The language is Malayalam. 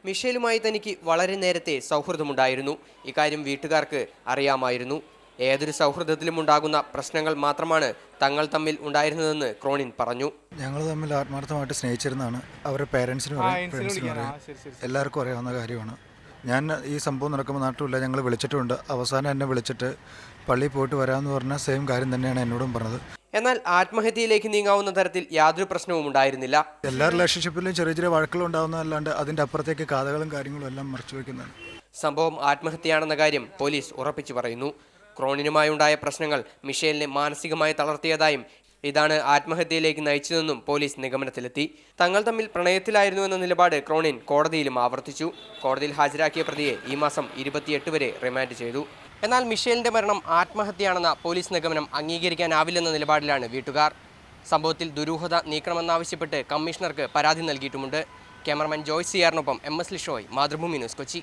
മിഷേലുമായി തനിക്ക് വളരെ നേരത്തെ സൗഹൃദമുണ്ടായിരുന്നു. ഇക്കാര്യം വീട്ടുകാർക്ക് അറിയാമായിരുന്നു. ഏതൊരു സൗഹൃദത്തിലും ഉണ്ടാകുന്ന പ്രശ്നങ്ങൾ മാത്രമാണ് തങ്ങൾ തമ്മിൽ ഉണ്ടായിരുന്നതെന്ന് ക്രോണിൻ പറഞ്ഞു. ഞങ്ങൾ തമ്മിൽ ആത്മാർത്ഥമായിട്ട് സ്നേഹിച്ചിരുന്നതാണ്. അവരുടെ പേരൻസിനും എല്ലാവർക്കും അറിയാവുന്ന കാര്യമാണ്. ഞാൻ ഈ സംഭവം നടക്കുമ്പോൾ നാട്ടിലില്ല, ഞങ്ങൾ വിളിച്ചിട്ടുണ്ട്. അവസാനം എന്നെ വിളിച്ചിട്ട് പള്ളിയിൽ പോയിട്ട് വരാമെന്ന് പറഞ്ഞ സെയിം കാര്യം തന്നെയാണ് എന്നോടും പറഞ്ഞത്. എന്നാൽ ആത്മഹത്യയിലേക്ക് നീങ്ങാവുന്ന തരത്തിൽ യാതൊരു പ്രശ്നവും ഉണ്ടായിരുന്നില്ല. എല്ലാ റിലേഷൻഷിപ്പിലും ചെറിയ ചെറിയ വഴക്കുകൾ ഉണ്ടാകുന്നതല്ലാണ്ട് അതിൻ്റെ അപ്പുറത്തേക്ക് കഥകളും കാര്യങ്ങളും എല്ലാം മറച്ചു വയ്ക്കുന്നതാണ്. സംഭവം ആത്മഹത്യയാണെന്ന കാര്യം പോലീസ് ഉറപ്പിച്ചു പറയുന്നു. ക്രോണിനുമായുണ്ടായ പ്രശ്നങ്ങൾ മിഷേലിനെ മാനസികമായി തളർത്തിയതായും ഇതാണ് ആത്മഹത്യയിലേക്ക് നയിച്ചതെന്നും പോലീസ് നിഗമനത്തിലെത്തി. തങ്ങൾ തമ്മിൽ പ്രണയത്തിലായിരുന്നുവെന്ന നിലപാട് ക്രോണിൻ കോടതിയിലും ആവർത്തിച്ചു. കോടതിയിൽ ഹാജരാക്കിയ പ്രതിയെ ഈ മാസം 28 വരെ റിമാൻഡ് ചെയ്തു. എന്നാൽ മിഷേലിന്റെ മരണം ആത്മഹത്യയാണെന്ന പോലീസ് നിഗമനം അംഗീകരിക്കാനാവില്ലെന്ന നിലപാടിലാണ് വീട്ടുകാർ. സംഭവത്തിൽ ദുരൂഹത നീക്കണമെന്നാവശ്യപ്പെട്ട് കമ്മീഷണർക്ക് പരാതി നൽകിയിട്ടുമുണ്ട്. ക്യാമറമാൻ ജോയ്സ് സിയാറിനൊപ്പം MS ലിഷോയ്, മാതൃഭൂമി ന്യൂസ്, കൊച്ചി.